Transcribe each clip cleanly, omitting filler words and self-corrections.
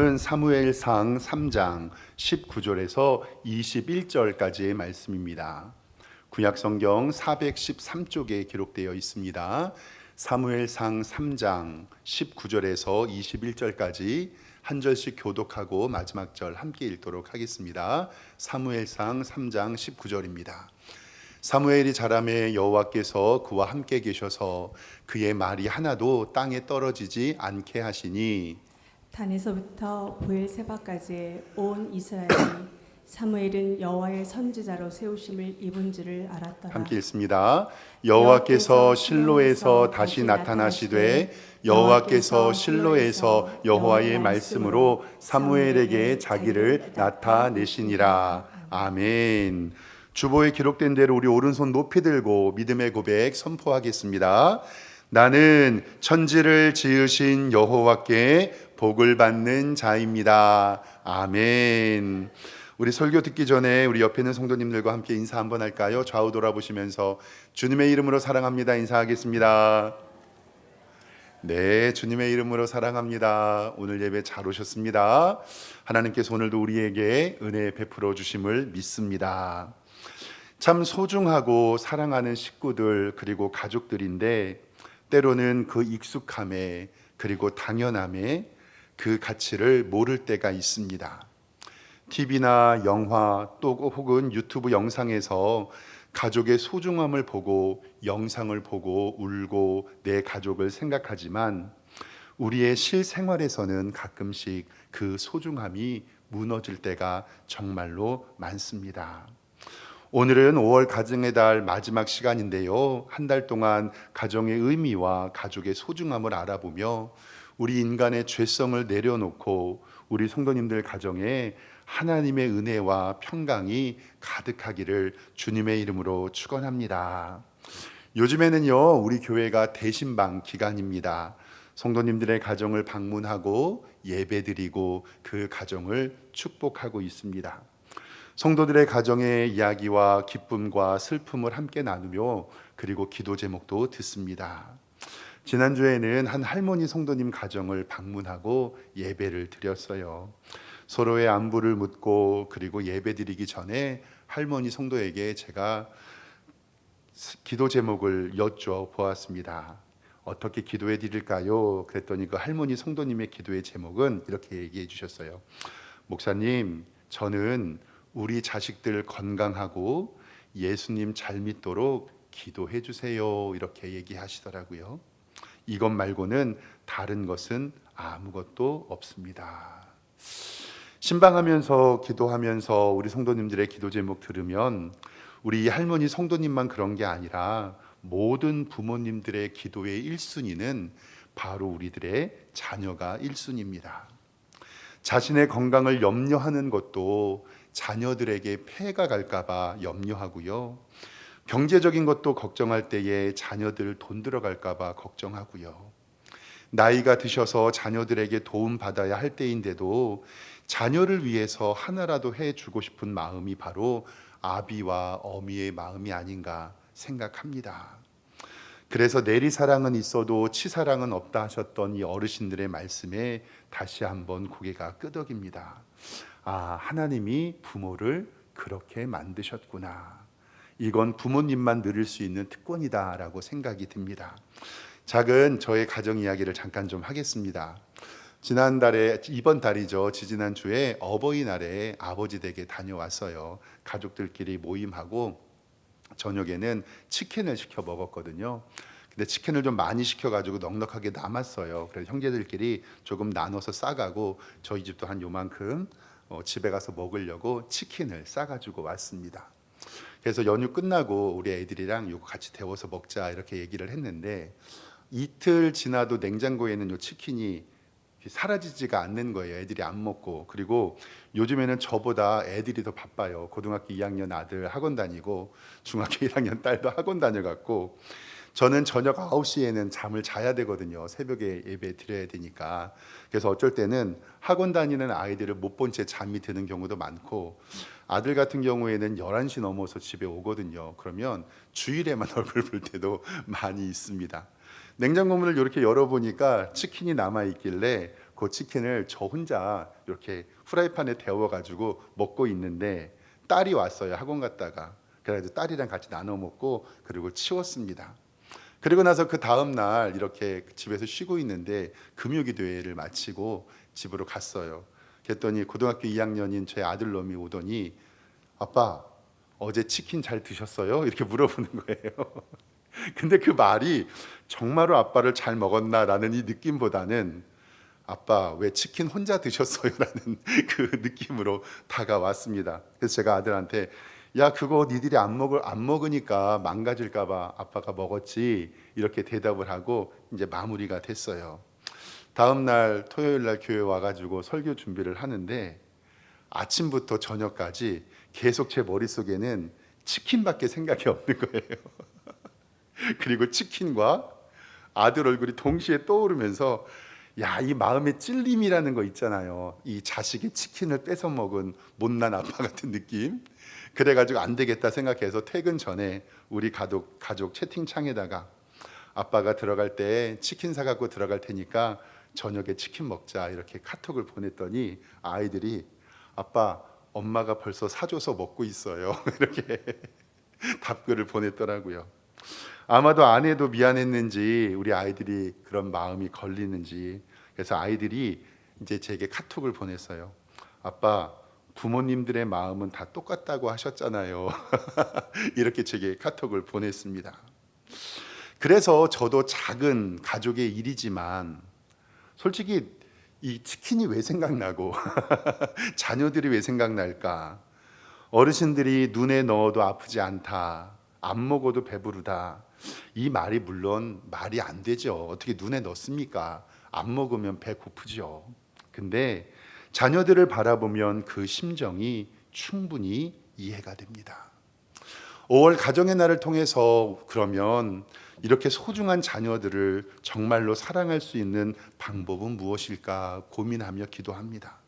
사무엘상 3장 19절에서 21절까지의 말씀입니다. 구약성경 413쪽에 기록되어 있습니다. 사무엘상 3장 19절에서 21절까지 한 절씩 교독하고 마지막 절 함께 읽도록 하겠습니다. 사무엘상 3장 19절입니다. 사무엘이 자라매 여호와께서 그와 함께 계셔서 그의 말이 하나도 땅에 떨어지지 않게 하시니 단에서부터 브엘세바까지 온 이스라엘이 사무엘은 여호와의 선지자로 세우심을 입은 줄을 알았더라. 함께 읽습니다. 여호와께서 실로에서 다시 나타나시되 여호와께서 실로에서 여호와의 말씀으로 사무엘에게 자기를 나타내시니라. 아멘. 주보에 기록된 대로 우리 오른손 높이 들고 믿음의 고백 선포하겠습니다. 나는 천지를 지으신 여호와께 복을 받는 자입니다. 아멘. 우리 설교 듣기 전에 우리 옆에 있는 성도님들과 함께 인사 한번 할까요? 좌우 돌아보시면서 주님의 이름으로 사랑합니다 인사하겠습니다. 네, 주님의 이름으로 사랑합니다. 오늘 예배 잘 오셨습니다. 하나님께서 오늘도 우리에게 은혜 베풀어 주심을 믿습니다. 참 소중하고 사랑하는 식구들 그리고 가족들인데 때로는 그 익숙함에 그리고 당연함에 그 가치를 모를 때가 있습니다. TV나 영화 또 혹은 유튜브 영상에서 가족의 소중함을 보고 영상을 보고 울고 내 가족을 생각하지만 우리의 실생활에서는 가끔씩 그 소중함이 무너질 때가 정말로 많습니다. 오늘은 5월 가정의 달 마지막 시간인데요. 한 달 동안 가정의 의미와 가족의 소중함을 알아보며 우리 인간의 죄성을 내려놓고 우리 성도님들 가정에 하나님의 은혜와 평강이 가득하기를 주님의 이름으로 축원합니다. 요즘에는요, 우리 교회가 대신방 기간입니다. 성도님들의 가정을 방문하고 예배드리고 그 가정을 축복하고 있습니다. 성도들의 가정의 이야기와 기쁨과 슬픔을 함께 나누며 그리고 기도 제목도 듣습니다. 지난주에는 한 할머니 성도님 가정을 방문하고 예배를 드렸어요. 서로의 안부를 묻고 그리고 예배드리기 전에 할머니 성도에게 제가 기도 제목을 여쭤보았습니다. 어떻게 기도해 드릴까요? 그랬더니 그 할머니 성도님의 기도의 제목은 이렇게 얘기해 주셨어요. 목사님, 저는 우리 자식들 건강하고 예수님 잘 믿도록 기도해 주세요. 이렇게 얘기하시더라고요. 이것 말고는 다른 것은 아무것도 없습니다. 신방하면서 기도하면서 우리 성도님들의 기도 제목 들으면 우리 할머니 성도님만 그런 게 아니라 모든 부모님들의 기도의 1순위는 바로 우리들의 자녀가 1순위입니다. 자신의 건강을 염려하는 것도 자녀들에게 폐해가 갈까 봐 염려하고요. 경제적인 것도 걱정할 때에 자녀들 돈 들어갈까 봐 걱정하고요. 나이가 드셔서 자녀들에게 도움 받아야 할 때인데도 자녀를 위해서 하나라도 해주고 싶은 마음이 바로 아비와 어미의 마음이 아닌가 생각합니다. 그래서 내리사랑은 있어도 치사랑은 없다 하셨던 이 어르신들의 말씀에 다시 한번 고개가 끄덕입니다. 아, 하나님이 부모를 그렇게 만드셨구나. 이건 부모님만 누릴 수 있는 특권이다라고 생각이 듭니다. 작은 저의 가정 이야기를 잠깐 좀 하겠습니다. 지난달에 이번 달이죠. 지지난주에 어버이날에 아버지 댁에 다녀왔어요. 가족들끼리 모임하고 저녁에는 치킨을 시켜 먹었거든요. 근데 치킨을 좀 많이 시켜가지고 넉넉하게 남았어요. 그래서 형제들끼리 조금 나눠서 싸가고 저희 집도 한 요만큼 집에 가서 먹으려고 치킨을 싸가지고 왔습니다. 그래서 연휴 끝나고 우리 애들이랑 이거 같이 데워서 먹자 이렇게 얘기를 했는데 이틀 지나도 냉장고에 있는 요 치킨이 사라지지가 않는 거예요. 애들이 안 먹고. 그리고 요즘에는 저보다 애들이 더 바빠요. 고등학교 2학년 아들 학원 다니고 중학교 1학년 딸도 학원 다녀갖고 저는 저녁 9시에는 잠을 자야 되거든요. 새벽에 예배 드려야 되니까. 그래서 어쩔 때는 학원 다니는 아이들을 못 본 채 잠이 드는 경우도 많고 아들 같은 경우에는 11시 넘어서 집에 오거든요. 그러면 주일에만 얼굴 볼 때도 많이 있습니다. 냉장고 문을 이렇게 열어보니까 치킨이 남아있길래 그 치킨을 저 혼자 이렇게 후라이팬에 데워가지고 먹고 있는데 딸이 왔어요. 학원 갔다가. 그래가지고 딸이랑 같이 나눠 먹고 그리고 치웠습니다. 그리고 나서 그 다음 날 이렇게 집에서 쉬고 있는데 금요기도회를 마치고 집으로 갔어요. 그랬더니 고등학교 2학년인 제 아들놈이 오더니 아빠 어제 치킨 잘 드셨어요? 이렇게 물어보는 거예요. 근데 그 말이 정말로 아빠를 잘 먹었나라는 이 느낌보다는 아빠 왜 치킨 혼자 드셨어요? 라는 그 느낌으로 다가왔습니다. 그래서 제가 아들한테 야 그거 니들이 안 먹으니까 망가질까 봐 아빠가 먹었지 이렇게 대답을 하고 이제 마무리가 됐어요. 다음 날 토요일 날 교회 와가지고 설교 준비를 하는데 아침부터 저녁까지 계속 제 머릿속에는 치킨밖에 생각이 없는 거예요. 그리고 치킨과 아들 얼굴이 동시에 떠오르면서 야, 이 마음의 찔림이라는 거 있잖아요. 이 자식의 치킨을 뺏어 먹은 못난 아빠 같은 느낌. 그래가지고 안 되겠다 생각해서 퇴근 전에 우리 가족 채팅창에다가 아빠가 들어갈 때 치킨 사갖고 들어갈 테니까 저녁에 치킨 먹자 이렇게 카톡을 보냈더니 아이들이 아빠 엄마가 벌써 사줘서 먹고 있어요. 이렇게 답글을 보냈더라고요. 아마도 아내도 미안했는지 우리 아이들이 그런 마음이 걸리는지 그래서 아이들이 이제 제게 카톡을 보냈어요. 아빠 부모님들의 마음은 다 똑같다고 하셨잖아요. 이렇게 제게 카톡을 보냈습니다. 그래서 저도 작은 가족의 일이지만 솔직히 이 치킨이 왜 생각나고 자녀들이 왜 생각날까? 어르신들이 눈에 넣어도 아프지 않다. 안 먹어도 배부르다. 이 말이 물론 말이 안 되죠. 어떻게 눈에 넣습니까? 안 먹으면 배 고프죠. 근데 자녀들을 바라보면 그 심정이 충분히 이해가 됩니다. 5월 가정의 날을 통해서 그러면 이렇게 소중한 자녀들을 정말로 사랑할 수 있는 방법은 무엇일까 고민하며 기도합니다.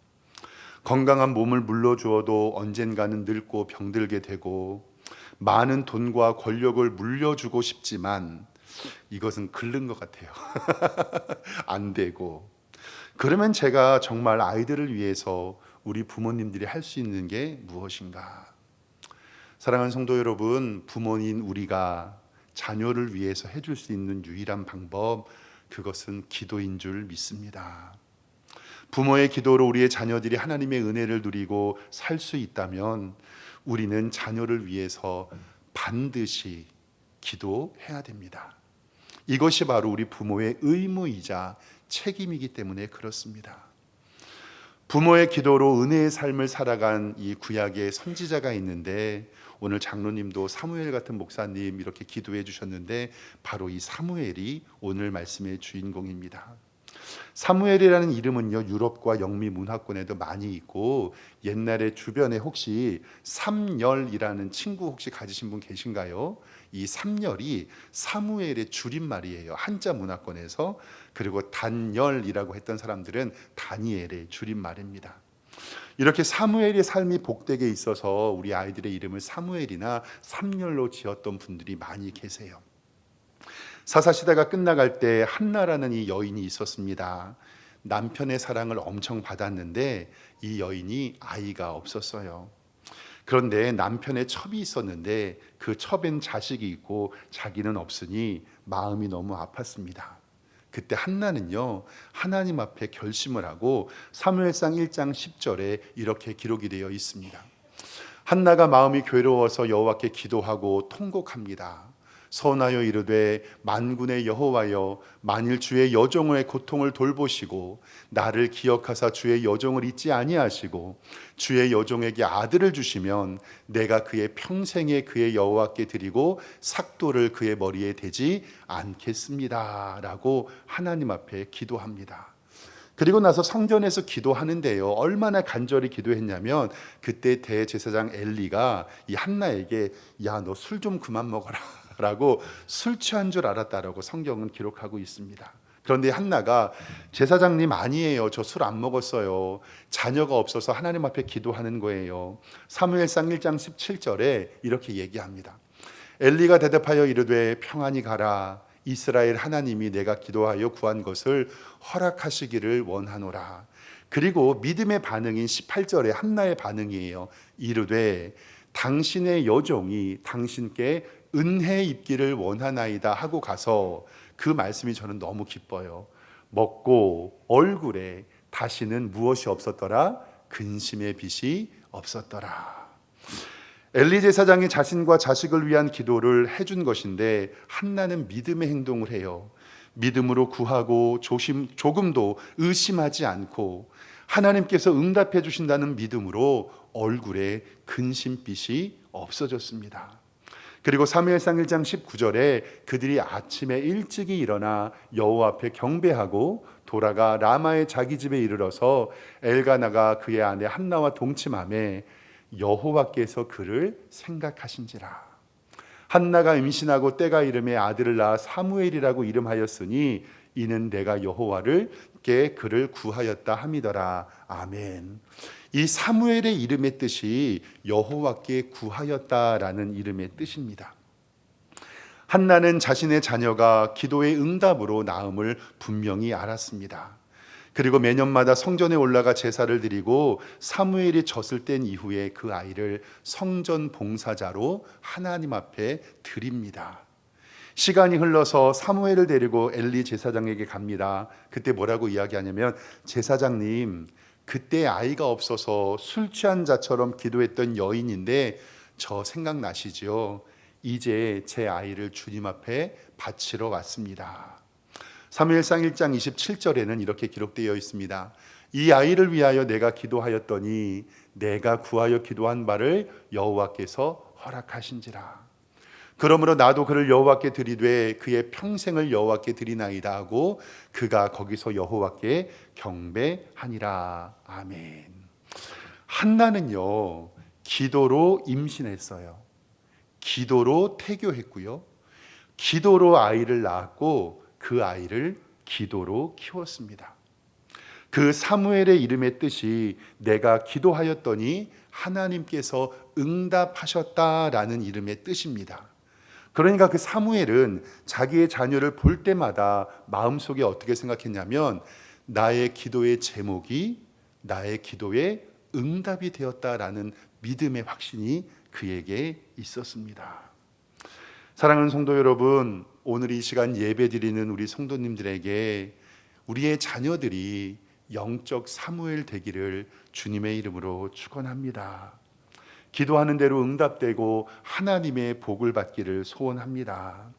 건강한 몸을 물려주어도 언젠가는 늙고 병들게 되고 많은 돈과 권력을 물려주고 싶지만 이것은 긁는 것 같아요. 안 되고. 그러면 제가 정말 아이들을 위해서 우리 부모님들이 할 수 있는 게 무엇인가? 사랑하는 성도 여러분, 부모인 우리가 자녀를 위해서 해줄 수 있는 유일한 방법, 그것은 기도인 줄 믿습니다. 부모의 기도로 우리의 자녀들이 하나님의 은혜를 누리고 살 수 있다면 우리는 자녀를 위해서 반드시 기도해야 됩니다. 이것이 바로 우리 부모의 의무이자 책임이기 때문에 그렇습니다. 부모의 기도로 은혜의 삶을 살아간 이 구약의 선지자가 있는데 오늘 장로님도 사무엘 같은 목사님 이렇게 기도해 주셨는데 바로 이 사무엘이 오늘 말씀의 주인공입니다. 사무엘이라는 이름은요 유럽과 영미 문화권에도 많이 있고 옛날에 주변에 혹시 삼열이라는 친구 혹시 가지신 분 계신가요? 이 삼열이 사무엘의 줄임말이에요. 한자 문화권에서. 그리고 단열이라고 했던 사람들은 다니엘의 줄임말입니다. 이렇게 사무엘의 삶이 복되게 있어서 우리 아이들의 이름을 사무엘이나 삼열로 지었던 분들이 많이 계세요. 사사시대가 끝나갈 때 한나라는 이 여인이 있었습니다. 남편의 사랑을 엄청 받았는데 이 여인이 아이가 없었어요. 그런데 남편의 첩이 있었는데 그 첩엔 자식이 있고 자기는 없으니 마음이 너무 아팠습니다. 그때 한나는요 하나님 앞에 결심을 하고 사무엘상 1장 10절에 이렇게 기록이 되어 있습니다. 한나가 마음이 괴로워서 여호와께 기도하고 통곡합니다. 선하여 이르되 만군의 여호와여 만일 주의 여종의 고통을 돌보시고 나를 기억하사 주의 여종을 잊지 아니하시고 주의 여종에게 아들을 주시면 내가 그의 평생에 그의 여호와께 드리고 삭도를 그의 머리에 대지 않겠습니다 라고 하나님 앞에 기도합니다. 그리고 나서 성전에서 기도하는데요 얼마나 간절히 기도했냐면 그때 대제사장 엘리가 이 한나에게 야 너 술 좀 그만 먹어라 라고 술 취한 줄 알았다라고 성경은 기록하고 있습니다. 그런데 한나가 제사장님 아니에요. 저 술 안 먹었어요. 자녀가 없어서 하나님 앞에 기도하는 거예요. 사무엘상 1장 17절에 이렇게 얘기합니다. 엘리가 대답하여 이르되 평안히 가라. 이스라엘 하나님이 내가 기도하여 구한 것을 허락하시기를 원하노라. 그리고 믿음의 반응인 18절에 한나의 반응이에요. 이르되 당신의 여종이 당신께 은혜 입기를 원하나이다 하고 가서, 그 말씀이 저는 너무 기뻐요. 먹고 얼굴에 다시는 무엇이 없었더라? 근심의 빛이 없었더라. 엘리 제사장이 자신과 자식을 위한 기도를 해준 것인데 한나는 믿음의 행동을 해요. 믿음으로 구하고 조금도 의심하지 않고 하나님께서 응답해 주신다는 믿음으로 얼굴에 근심빛이 없어졌습니다. 그리고 사무엘상 1장 19절에 그들이 아침에 일찍이 일어나 여호와 앞에 경배하고 돌아가 라마의 자기 집에 이르러서 엘가나가 그의 아내 한나와 동침하매 여호와께서 그를 생각하신지라. 한나가 임신하고 때가 이름에 아들을 낳아 사무엘이라고 이름하였으니 이는 내가 여호와께 그를 구하였다 함이더라. 아멘. 이 사무엘의 이름의 뜻이 여호와께 구하였다라는 이름의 뜻입니다. 한나는 자신의 자녀가 기도의 응답으로 나음을 분명히 알았습니다. 그리고 매년마다 성전에 올라가 제사를 드리고 사무엘이 젖을 뗀 이후에 그 아이를 성전 봉사자로 하나님 앞에 드립니다. 시간이 흘러서 사무엘을 데리고 엘리 제사장에게 갑니다. 그때 뭐라고 이야기하냐면, 제사장님, 그때 아이가 없어서 술 취한 자처럼 기도했던 여인인데 저 생각나시죠? 이제 제 아이를 주님 앞에 바치러 왔습니다. 사무엘상 1장 27절에는 이렇게 기록되어 있습니다. 이 아이를 위하여 내가 기도하였더니 내가 구하여 기도한 바를 여호와께서 허락하신지라. 그러므로 나도 그를 여호와께 드리되 그의 평생을 여호와께 드리나이다 하고 그가 거기서 여호와께 경배하니라. 아멘. 한나는요, 기도로 임신했어요. 기도로 태교했고요, 기도로 아이를 낳았고 그 아이를 기도로 키웠습니다. 그 사무엘의 이름의 뜻이 내가 기도하였더니 하나님께서 응답하셨다라는 이름의 뜻입니다. 그러니까 그 사무엘은 자기의 자녀를 볼 때마다 마음속에 어떻게 생각했냐면, 나의 기도의 제목이 나의 기도의 응답이 되었다라는 믿음의 확신이 그에게 있었습니다. 사랑하는 성도 여러분, 오늘 이 시간 예배 드리는 우리 성도님들에게 우리의 자녀들이 영적 사무엘 되기를 주님의 이름으로 축원합니다. 기도하는 대로 응답되고 하나님의 복을 받기를 소원합니다.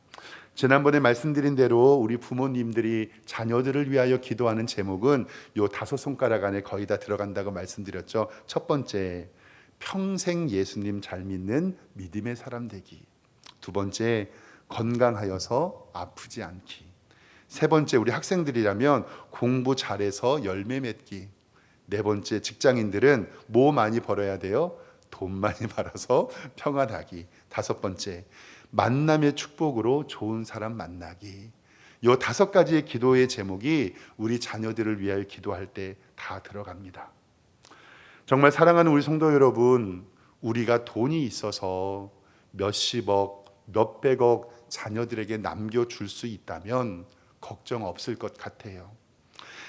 지난번에 말씀드린 대로 우리 부모님들이 자녀들을 위하여 기도하는 제목은 요 5손가락 안에 거의 다 들어간다고 말씀드렸죠. 첫 번째, 평생 예수님 잘 믿는 믿음의 사람 되기. 두 번째, 건강하여서 아프지 않기. 세 번째, 우리 학생들이라면 공부 잘해서 열매 맺기. 네 번째, 직장인들은 뭐 많이 벌어야 돼요? 돈 많이 벌어서 평안하기. 다섯 번째, 만남의 축복으로 좋은 사람 만나기. 이 5가지의 기도의 제목이 우리 자녀들을 위하여 기도할 때 다 들어갑니다. 정말 사랑하는 우리 성도 여러분, 우리가 돈이 있어서 몇십억, 몇백억 자녀들에게 남겨줄 수 있다면 걱정 없을 것 같아요.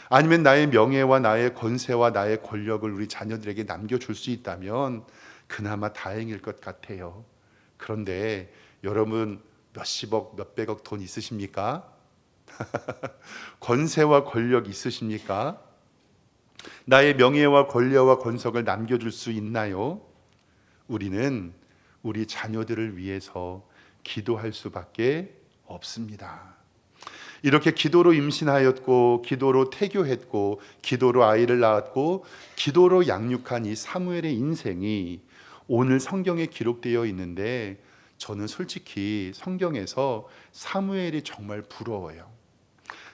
아니면 나의 명예와 나의 권세와 나의 권력을 우리 자녀들에게 남겨줄 수 있다면 그나마 다행일 것 같아요. 그런데 여러분, 몇십억, 몇백억 돈 있으십니까? 권세와 권력 있으십니까? 나의 명예와 권력과 권속을 남겨줄 수 있나요? 우리는 우리 자녀들을 위해서 기도할 수밖에 없습니다. 이렇게 기도로 임신하였고, 기도로 태교했고, 기도로 아이를 낳았고, 기도로 양육한 이 사무엘의 인생이 오늘 성경에 기록되어 있는데, 저는 솔직히 성경에서 사무엘이 정말 부러워요.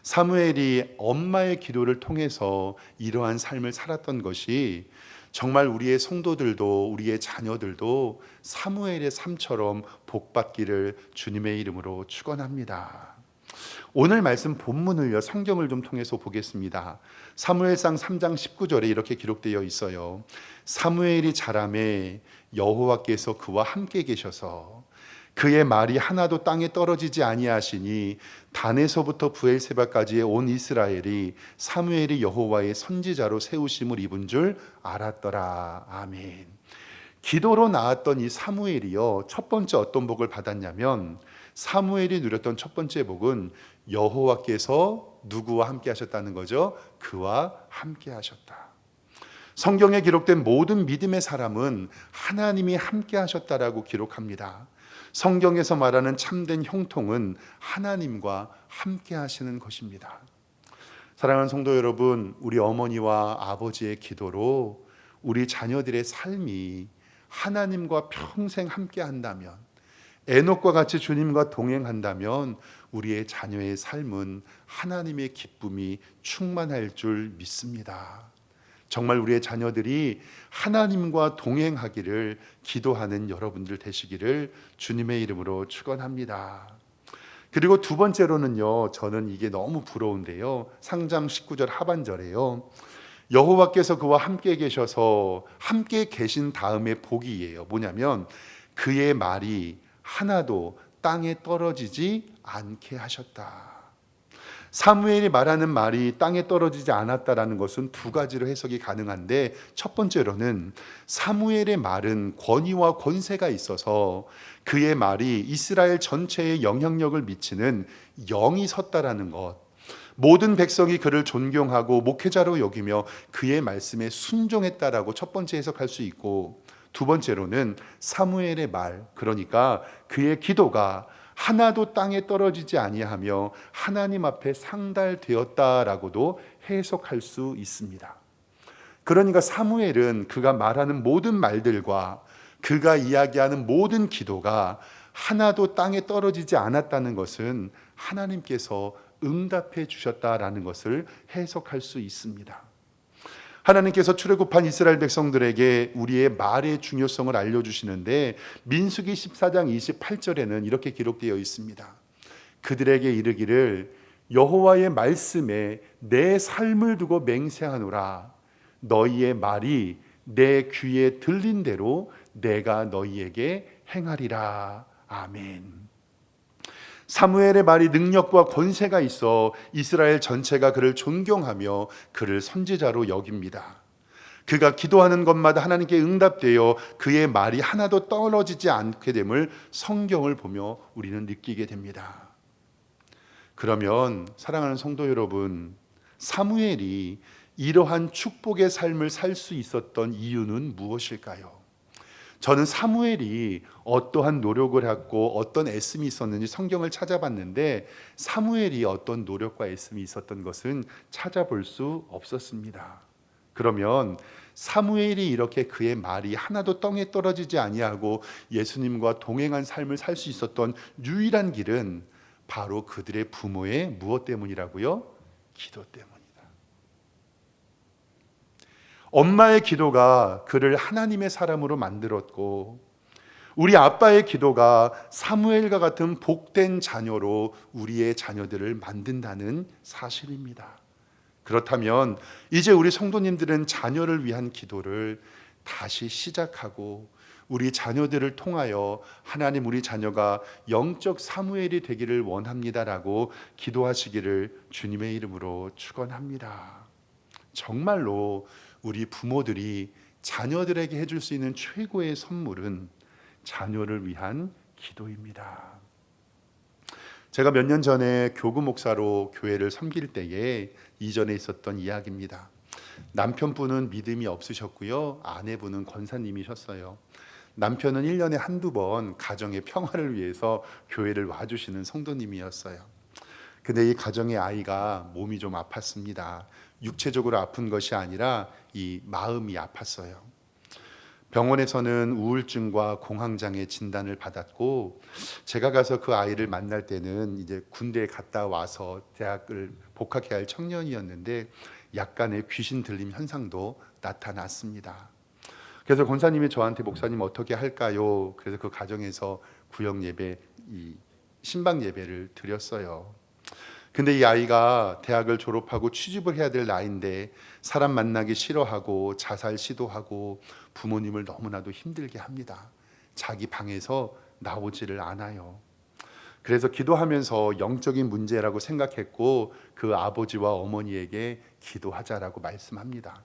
사무엘이 엄마의 기도를 통해서 이러한 삶을 살았던 것이 정말 우리의 성도들도 우리의 자녀들도 사무엘의 삶처럼 복받기를 주님의 이름으로 축원합니다. 오늘 말씀 본문을요, 성경을 좀 통해서 보겠습니다. 사무엘상 3장 19절에 이렇게 기록되어 있어요. 사무엘이 자라매 여호와께서 그와 함께 계셔서 그의 말이 하나도 땅에 떨어지지 아니하시니 단에서부터 브엘세바까지의 온 이스라엘이 사무엘이 여호와의 선지자로 세우심을 입은 줄 알았더라. 아멘. 기도로 나왔던 이 사무엘이요, 첫 번째 어떤 복을 받았냐면, 사무엘이 누렸던 첫 번째 복은 여호와께서 누구와 함께 하셨다는 거죠? 그와 함께 하셨다. 성경에 기록된 모든 믿음의 사람은 하나님이 함께 하셨다라고 기록합니다. 성경에서 말하는 참된 형통은 하나님과 함께 하시는 것입니다. 사랑하는 성도 여러분, 우리 어머니와 아버지의 기도로 우리 자녀들의 삶이 하나님과 평생 함께 한다면, 에녹과 같이 주님과 동행한다면 우리의 자녀의 삶은 하나님의 기쁨이 충만할 줄 믿습니다. 정말 우리의 자녀들이 하나님과 동행하기를 기도하는 여러분들 되시기를 주님의 이름으로 축원합니다. 그리고 두 번째로는요, 저는 이게 너무 부러운데요, 상장 19절 하반절에요, 여호와께서 그와 함께 계셔서 함께 계신 다음에 복이에요. 뭐냐면 그의 말이 하나도 땅에 떨어지지 않게 하셨다. 사무엘이 말하는 말이 땅에 떨어지지 않았다라는 것은 두 가지로 해석이 가능한데, 첫 번째로는 사무엘의 말은 권위와 권세가 있어서 그의 말이 이스라엘 전체에 영향력을 미치는 영이 섰다라는 것, 모든 백성이 그를 존경하고 목회자로 여기며 그의 말씀에 순종했다라고 첫 번째 해석할 수 있고, 두 번째로는 사무엘의 말, 그러니까 그의 기도가 하나도 땅에 떨어지지 아니하며 하나님 앞에 상달되었다라고도 해석할 수 있습니다. 그러니까 사무엘은 그가 말하는 모든 말들과 그가 이야기하는 모든 기도가 하나도 땅에 떨어지지 않았다는 것은 하나님께서 응답해 주셨다라는 것을 해석할 수 있습니다. 하나님께서 출애굽한 이스라엘 백성들에게 우리의 말의 중요성을 알려주시는데, 민수기 14장 28절에는 이렇게 기록되어 있습니다. 그들에게 이르기를 여호와의 말씀에 내 삶을 두고 맹세하노라. 너희의 말이 내 귀에 들린 대로 내가 너희에게 행하리라. 아멘. 사무엘의 말이 능력과 권세가 있어 이스라엘 전체가 그를 존경하며 그를 선지자로 여깁니다. 그가 기도하는 것마다 하나님께 응답되어 그의 말이 하나도 떨어지지 않게 됨을 성경을 보며 우리는 느끼게 됩니다. 그러면 사랑하는 성도 여러분, 사무엘이 이러한 축복의 삶을 살 수 있었던 이유는 무엇일까요? 저는 사무엘이 어떠한 노력을 했고 어떤 애씀이 있었는지 성경을 찾아봤는데, 사무엘이 어떤 노력과 애씀이 있었던 것은 찾아볼 수 없었습니다. 그러면 사무엘이 이렇게 그의 말이 하나도 땅에 떨어지지 아니하고 예수님과 동행한 삶을 살 수 있었던 유일한 길은 바로 그들의 부모의 무엇 때문이라고요? 기도 때문이다. 엄마의 기도가 그를 하나님의 사람으로 만들었고, 우리 아빠의 기도가 사무엘과 같은 복된 자녀로 우리의 자녀들을 만든다는 사실입니다. 그렇다면 이제 우리 성도님들은 자녀를 위한 기도를 다시 시작하고, 우리 자녀들을 통하여 하나님 우리 자녀가 영적 사무엘이 되기를 원합니다라고 기도하시기를 주님의 이름으로 축원합니다. 정말로 우리 부모들이 자녀들에게 해줄 수 있는 최고의 선물은 자녀를 위한 기도입니다. 제가 몇 년 전에 교구 목사로 교회를 섬길 때에 이전에 있었던 이야기입니다. 남편분은 믿음이 없으셨고요, 아내분은 권사님이셨어요. 남편은 1년에 한두 번 가정의 평화를 위해서 교회를 와주시는 성도님이었어요. 근데 이 가정의 아이가 몸이 좀 아팠습니다. 육체적으로 아픈 것이 아니라 이 마음이 아팠어요. 병원에서는 우울증과 공황장애 진단을 받았고, 제가 가서 그 아이를 만날 때는 이제 군대에 갔다 와서 대학을 복학해야 할 청년이었는데 약간의 귀신 들림 현상도 나타났습니다. 그래서 권사님이 저한테 목사님 어떻게 할까요? 그래서 그 가정에서 구역 예배, 이 신방 예배를 드렸어요. 근데 이 아이가 대학을 졸업하고 취직을 해야 될 나이인데 사람 만나기 싫어하고 자살 시도하고 부모님을 너무나도 힘들게 합니다. 자기 방에서 나오지를 않아요. 그래서 기도하면서 영적인 문제라고 생각했고 그 아버지와 어머니에게 기도하자라고 말씀합니다.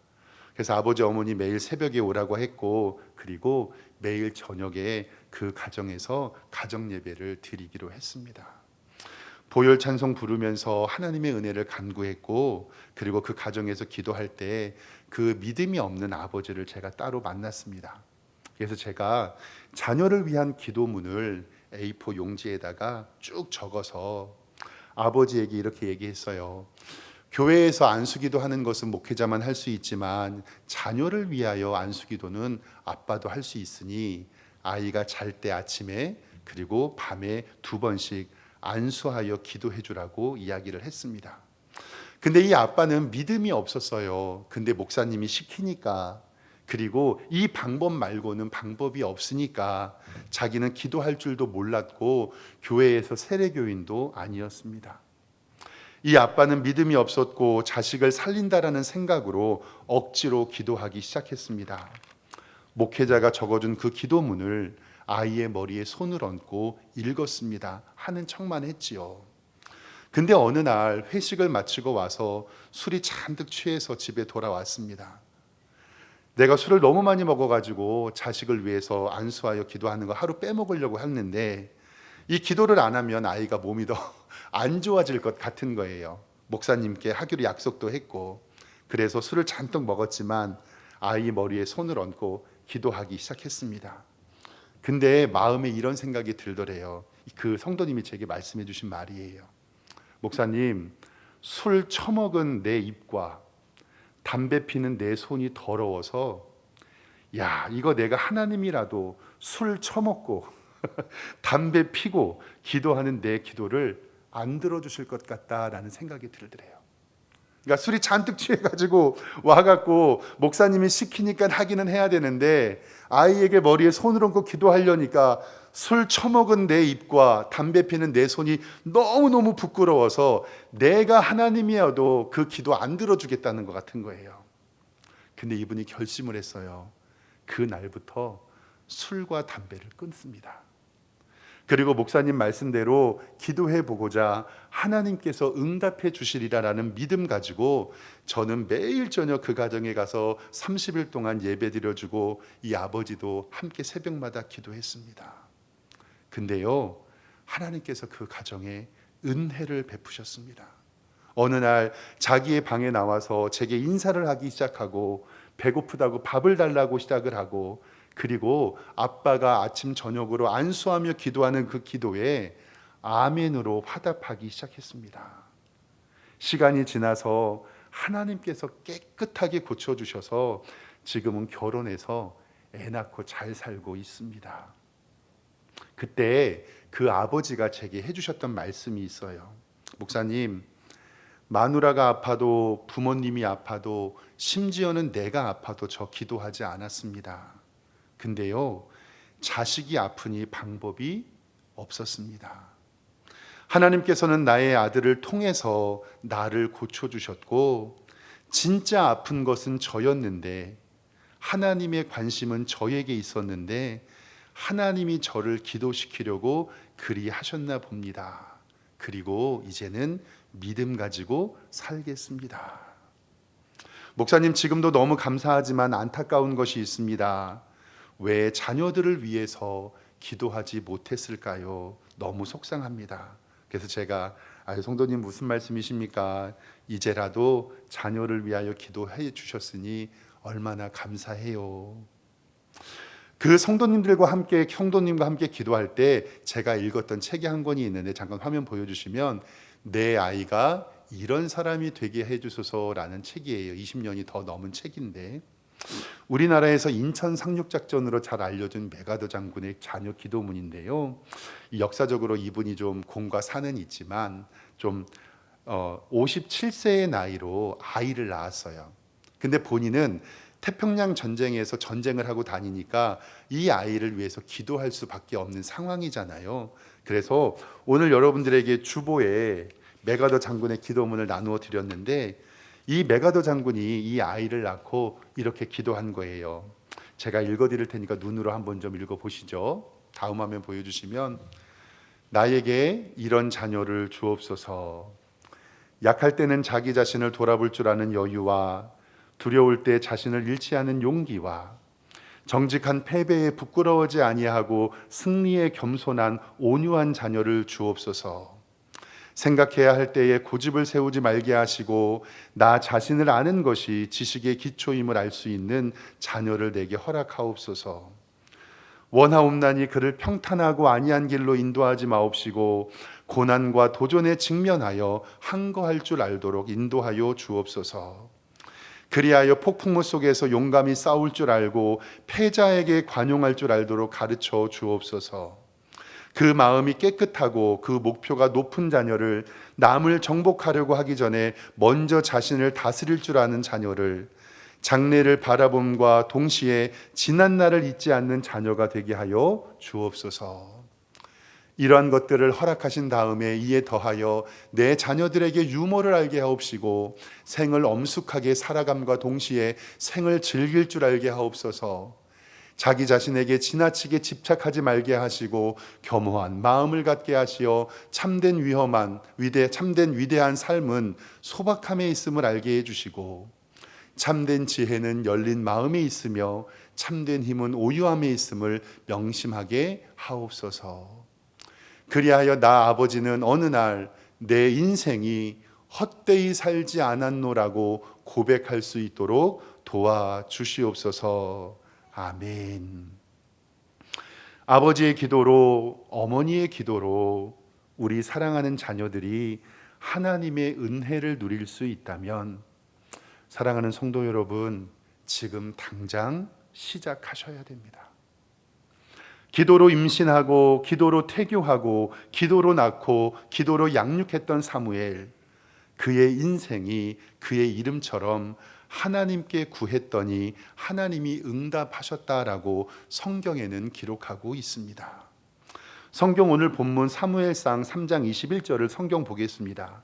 그래서 아버지 어머니 매일 새벽에 오라고 했고, 그리고 매일 저녁에 그 가정에서 가정 예배를 드리기로 했습니다. 보혈 찬송 부르면서 하나님의 은혜를 간구했고, 그리고 그 가정에서 기도할 때 그 믿음이 없는 아버지를 제가 따로 만났습니다. 그래서 제가 자녀를 위한 기도문을 A4 용지에다가 쭉 적어서 아버지에게 이렇게 얘기했어요. 교회에서 안수기도 하는 것은 목회자만 할 수 있지만 자녀를 위하여 안수기도는 아빠도 할 수 있으니 아이가 잘 때 아침에 그리고 밤에 2번씩 안수하여 기도해 주라고 이야기를 했습니다. 근데 이 아빠는 믿음이 없었어요. 근데 목사님이 시키니까, 그리고 이 방법 말고는 방법이 없으니까 자기는 기도할 줄도 몰랐고 교회에서 세례교인도 아니었습니다. 이 아빠는 믿음이 없었고 자식을 살린다라는 생각으로 억지로 기도하기 시작했습니다. 목회자가 적어준 그 기도문을 아이의 머리에 손을 얹고 읽었습니다. 하는 척만 했지요. 근데 어느 날 회식을 마치고 와서 술이 잔뜩 취해서 집에 돌아왔습니다. 내가 술을 너무 많이 먹어가지고 자식을 위해서 안수하여 기도하는 거 하루 빼먹으려고 했는데 이 기도를 안 하면 아이가 몸이 더 안 좋아질 것 같은 거예요. 목사님께 하기로 약속도 했고, 그래서 술을 잔뜩 먹었지만 아이 머리에 손을 얹고 기도하기 시작했습니다. 근데 마음에 이런 생각이 들더래요. 그 성도님이 제게 말씀해 주신 말이에요. 목사님, 술 처먹은 내 입과 담배 피는 내 손이 더러워서, 야, 이거 내가 하나님이라도 술 처먹고 담배 피고 기도하는 내 기도를 안 들어주실 것 같다라는 생각이 들더래요. 그러니까 술이 잔뜩 취해가지고 와갖고 목사님이 시키니까 하기는 해야 되는데 아이에게 머리에 손을 얹고 기도하려니까 술 처먹은 내 입과 담배 피는 내 손이 너무너무 부끄러워서 내가 하나님이어도 그 기도 안 들어주겠다는 것 같은 거예요. 근데 이분이 결심을 했어요. 그 날부터 술과 담배를 끊습니다. 그리고 목사님 말씀대로 기도해 보고자 하나님께서 응답해 주시리라라는 믿음 가지고 저는 매일 저녁 그 가정에 가서 30일 동안 예배 드려주고 이 아버지도 함께 새벽마다 기도했습니다. 근데요, 하나님께서 그 가정에 은혜를 베푸셨습니다. 어느 날 자기의 방에 나와서 제게 인사를 하기 시작하고 배고프다고 밥을 달라고 시작을 하고, 그리고 아빠가 아침 저녁으로 안수하며 기도하는 그 기도에 아멘으로 화답하기 시작했습니다. 시간이 지나서 하나님께서 깨끗하게 고쳐주셔서 지금은 결혼해서 애 낳고 잘 살고 있습니다. 그때 그 아버지가 제게 해주셨던 말씀이 있어요. 목사님, 마누라가 아파도 부모님이 아파도 심지어는 내가 아파도 저 기도하지 않았습니다. 근데요, 자식이 아프니 방법이 없었습니다. 하나님께서는 나의 아들을 통해서 나를 고쳐주셨고, 진짜 아픈 것은 저였는데 하나님의 관심은 저에게 있었는데 하나님이 저를 기도시키려고 그리 하셨나 봅니다. 그리고 이제는 믿음 가지고 살겠습니다. 목사님, 지금도 너무 감사하지만 안타까운 것이 있습니다. 왜 자녀들을 위해서 기도하지 못했을까요? 너무 속상합니다. 그래서 제가 성도님 무슨 말씀이십니까? 이제라도 자녀를 위하여 기도해 주셨으니 얼마나 감사해요. 그 성도님들과 함께, 형도님과 함께 기도할 때 제가 읽었던 책이 한 권이 있는데 잠깐 화면 보여주시면 내 아이가 이런 사람이 되게 해주소서라는 책이에요. 20년이 더 넘은 책인데 우리나라에서 인천 상륙작전으로 잘 알려진 메가더 장군의 자녀 기도문인데요. 역사적으로 이분이 좀 공과 사는 있지만 좀 57세의 나이로 아이를 낳았어요. 근데 본인은 태평양 전쟁에서 전쟁을 하고 다니니까 이 아이를 위해서 기도할 수밖에 없는 상황이잖아요. 그래서 오늘 여러분들에게 주보에 메가더 장군의 기도문을 나누어 드렸는데 이 메가더 장군이 이 아이를 낳고 이렇게 기도한 거예요. 제가 읽어 드릴 테니까 눈으로 한번 좀 읽어 보시죠. 다음 화면 보여주시면 나에게 이런 자녀를 주옵소서. 약할 때는 자기 자신을 돌아볼 줄 아는 여유와 두려울 때 자신을 잃지 않은 용기와 정직한 패배에 부끄러워지 아니하고 승리에 겸손한 온유한 자녀를 주옵소서. 생각해야 할 때에 고집을 세우지 말게 하시고 나 자신을 아는 것이 지식의 기초임을 알 수 있는 자녀를 내게 허락하옵소서. 원하옵나니 그를 평탄하고 아니한 길로 인도하지 마옵시고 고난과 도전에 직면하여 항거할 줄 알도록 인도하여 주옵소서. 그리하여 폭풍우 속에서 용감히 싸울 줄 알고 패자에게 관용할 줄 알도록 가르쳐 주옵소서. 그 마음이 깨끗하고 그 목표가 높은 자녀를 남을 정복하려고 하기 전에 먼저 자신을 다스릴 줄 아는 자녀를 장래를 바라봄과 동시에 지난 날을 잊지 않는 자녀가 되게 하여 주옵소서. 이러한 것들을 허락하신 다음에 이에 더하여 내 자녀들에게 유머를 알게 하옵시고 생을 엄숙하게 살아감과 동시에 생을 즐길 줄 알게 하옵소서. 자기 자신에게 지나치게 집착하지 말게 하시고 겸허한 마음을 갖게 하시어 참된 위대한 삶은 소박함에 있음을 알게 해주시고 참된 지혜는 열린 마음에 있으며 참된 힘은 오유함에 있음을 명심하게 하옵소서. 그리하여 나 아버지는 어느 날 내 인생이 헛되이 살지 않았노라고 고백할 수 있도록 도와주시옵소서. 아멘. 아버지의 기도로, 어머니의 기도로 우리 사랑하는 자녀들이 하나님의 은혜를 누릴 수 있다면 사랑하는 성도 여러분, 지금 당장 시작하셔야 됩니다. 기도로 임신하고 기도로 태교하고 기도로 낳고 기도로 양육했던 사무엘, 그의 인생이 그의 이름처럼 하나님께 구했더니 하나님이 응답하셨다라고 성경에는 기록하고 있습니다. 성경 오늘 본문 사무엘상 3장 21절을 성경 보겠습니다.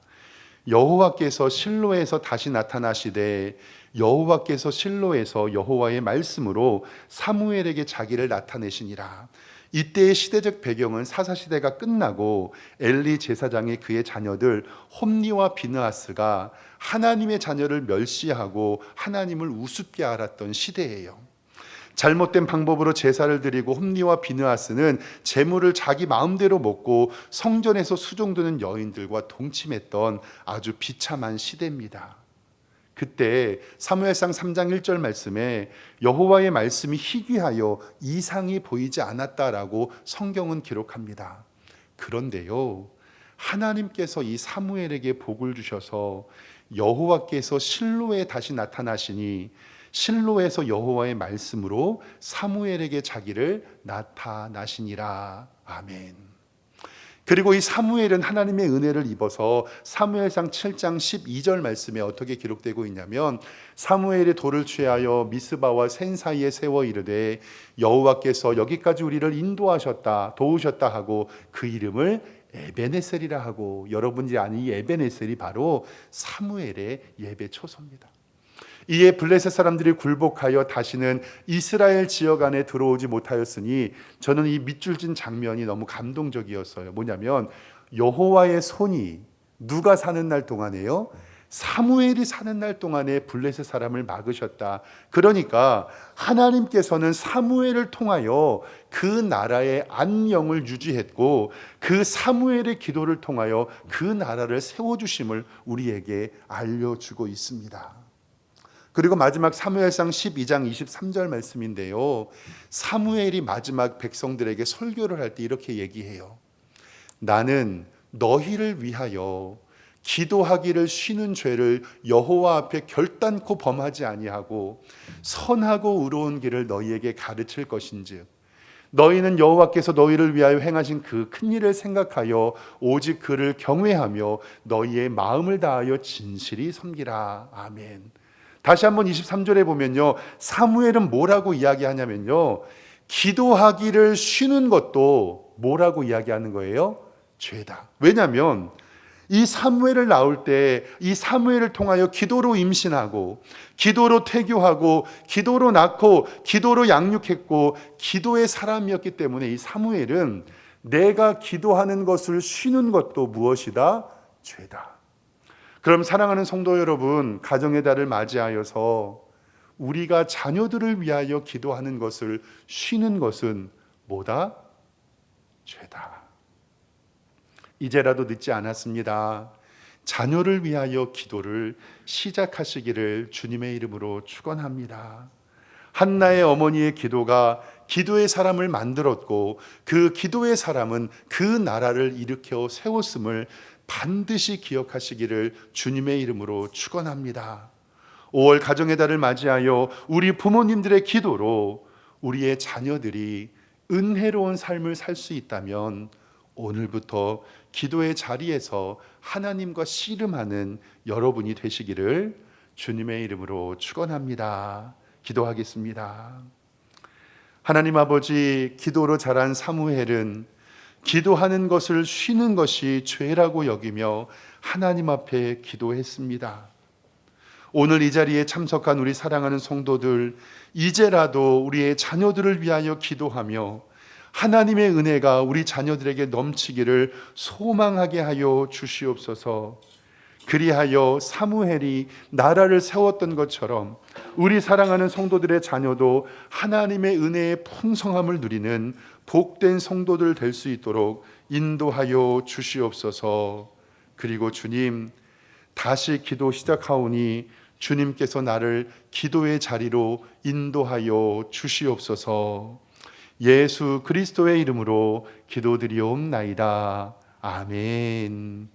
여호와께서 실로에서 다시 나타나시되 여호와께서 실로에서 여호와의 말씀으로 사무엘에게 자기를 나타내시니라. 이때의 시대적 배경은 사사시대가 끝나고 엘리 제사장이 그의 자녀들 홈니와 비느하스가 하나님의 자녀를 멸시하고 하나님을 우습게 알았던 시대예요. 잘못된 방법으로 제사를 드리고 홈니와 비느하스는 재물을 자기 마음대로 먹고 성전에서 수종드는 여인들과 동침했던 아주 비참한 시대입니다. 그때 사무엘상 3장 1절 말씀에 여호와의 말씀이 희귀하여 이상이 보이지 않았다라고 성경은 기록합니다. 그런데요, 하나님께서 이 사무엘에게 복을 주셔서 여호와께서 실로에 다시 나타나시니 실로에서 여호와의 말씀으로 사무엘에게 자기를 나타나시니라. 아멘. 그리고 이 사무엘은 하나님의 은혜를 입어서 사무엘상 7장 12절 말씀에 어떻게 기록되고 있냐면 사무엘이 돌을 취하여 미스바와 센 사이에 세워 이르되 여호와께서 여기까지 우리를 인도하셨다 도우셨다 하고 그 이름을 에베네셀이라 하고, 여러분이 아는 이 에베네셀이 바로 사무엘의 예배 초소입니다. 이에 블레셋 사람들이 굴복하여 다시는 이스라엘 지역 안에 들어오지 못하였으니 저는 이 밑줄 진 장면이 너무 감동적이었어요. 뭐냐면 여호와의 손이 누가 사는 날 동안에요? 사무엘이 사는 날 동안에 블레셋 사람을 막으셨다. 그러니까 하나님께서는 사무엘을 통하여 그 나라의 안녕을 유지했고 그 사무엘의 기도를 통하여 그 나라를 세워주심을 우리에게 알려주고 있습니다. 그리고 마지막 사무엘상 12장 23절 말씀인데요, 사무엘이 마지막 백성들에게 설교를 할 때 이렇게 얘기해요. 나는 너희를 위하여 기도하기를 쉬는 죄를 여호와 앞에 결단코 범하지 아니하고 선하고 의로운 길을 너희에게 가르칠 것인즉 너희는 여호와께서 너희를 위하여 행하신 그 큰 일을 생각하여 오직 그를 경외하며 너희의 마음을 다하여 진실이 섬기라. 아멘. 다시 한번 23절에 보면요, 사무엘은 뭐라고 이야기하냐면요, 기도하기를 쉬는 것도 뭐라고 이야기하는 거예요? 죄다. 왜냐하면 이 사무엘을 낳을 때 이 사무엘을 통하여 기도로 임신하고 기도로 태교하고 기도로 낳고 기도로 양육했고 기도의 사람이었기 때문에 이 사무엘은 내가 기도하는 것을 쉬는 것도 무엇이다? 죄다. 그럼 사랑하는 성도 여러분, 가정의 달을 맞이하여서 우리가 자녀들을 위하여 기도하는 것을 쉬는 것은 뭐다? 죄다. 이제라도 늦지 않았습니다. 자녀를 위하여 기도를 시작하시기를 주님의 이름으로 축원합니다. 한나의 어머니의 기도가 기도의 사람을 만들었고 그 기도의 사람은 그 나라를 일으켜 세웠음을 반드시 기억하시기를 주님의 이름으로 축원합니다. 5월 가정의 달을 맞이하여 우리 부모님들의 기도로 우리의 자녀들이 은혜로운 삶을 살 수 있다면 오늘부터 기도의 자리에서 하나님과 씨름하는 여러분이 되시기를 주님의 이름으로 축원합니다. 기도하겠습니다. 하나님 아버지, 기도로 자란 사무엘은 기도하는 것을 쉬는 것이 죄라고 여기며 하나님 앞에 기도했습니다. 오늘 이 자리에 참석한 우리 사랑하는 성도들, 이제라도 우리의 자녀들을 위하여 기도하며 하나님의 은혜가 우리 자녀들에게 넘치기를 소망하게 하여 주시옵소서. 그리하여 사무엘이 나라를 세웠던 것처럼 우리 사랑하는 성도들의 자녀도 하나님의 은혜의 풍성함을 누리는 복된 성도들 될 수 있도록 인도하여 주시옵소서. 그리고 주님, 다시 기도 시작하오니 주님께서 나를 기도의 자리로 인도하여 주시옵소서. 예수 그리스도의 이름으로 기도드리옵나이다. 아멘.